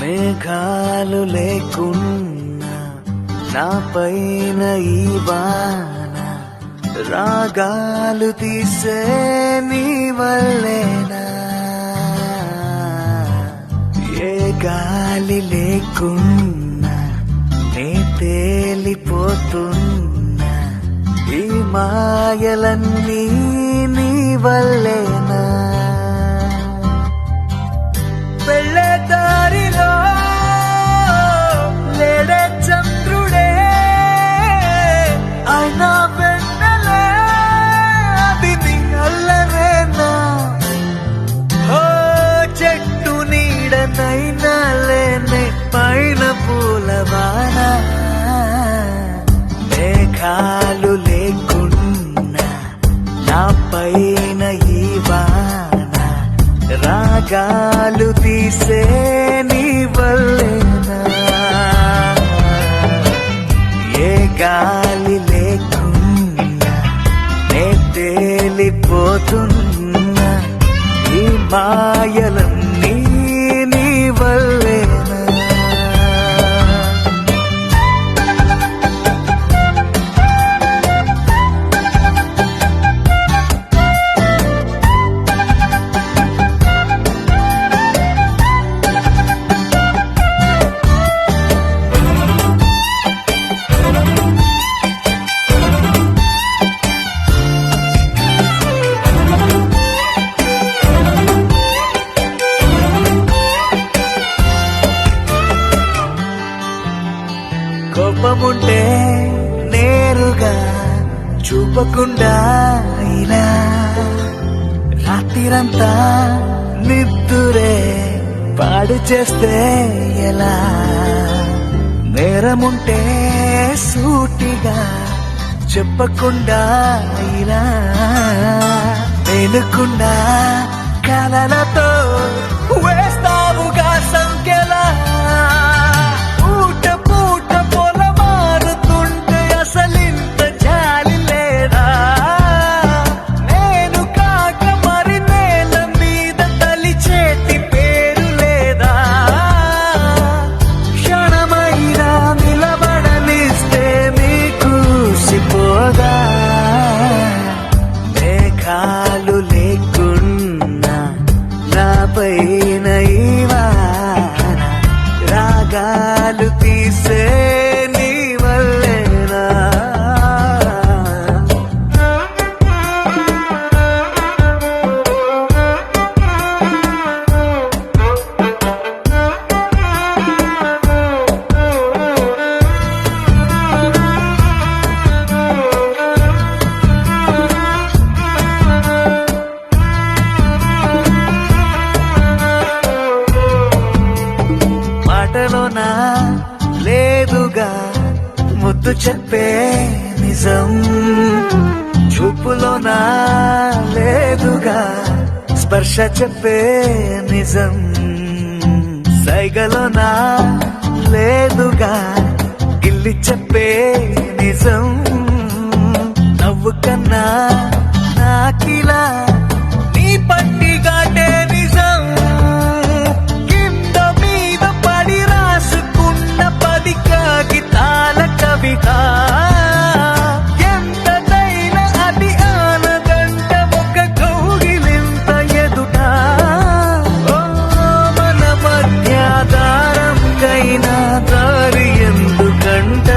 మేఘాలు లేకున్నా నా పైన ఈ వాన రాగాలు తీసే నీ వల్లేనా ఏ గాలి లేకున్నా నే తేలిపోతున్నా ఈ మాయలన్నీ నీ వల్లేనా వెళ్ళే దారిలో లేడే చంద్రుడే అయినా వెన్నెలే అది నీ అల్లరేనా ఓ చెట్టు నీడనైనా లేనే పైన పూలవాన మేఘాలు లేకున్నా నా పైన ఈ వాన రాగాలు తీసే నీ వల్లేనా ఏ గాలి లేకున్నా నే తేలిపోతున్నా ఈ మాయలన్నీ నీ వల్లేనా కోపముంటే నేరుగా చూపకుండా ఇలా రాత్రిరంతా నిద్దురే పాడు చేస్తే ఎలా నేరముంటే సూటిగా చెప్పకుండా ఇలా వెనుకుండా కలలతో వేస్తావుగా సంఖ్యలా మేఘాలు లేకున్నా నా పైన ఈ వాన రాగాలు తీసే నీ వల్లేనా మాటలోనా లేదుగా ముద్దు చెప్పే నిజం చూపులోనా లేదుగా స్పర్శ చెప్పే నిజం సైగలోనా లేదుగా గిల్లి చెప్పే నిజం నవ్వు కన్నా నాకిలా నీ పట్టిగాటే నిజం కాగితాల కవిత ఎంతదైనా అది ఆనదంట ఒక కౌగిలింత ఎదుట మన మధ్య దారంకైనా దారి ఎందుకంట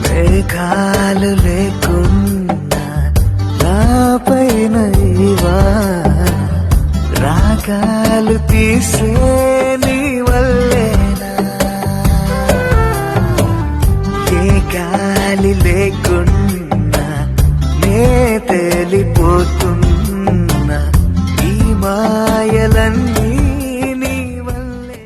మేఘాలు లేకున్నా నా పైన ఈ వాన రాగాలు తీసే నీ వల్లేనా గాలి లేకుండా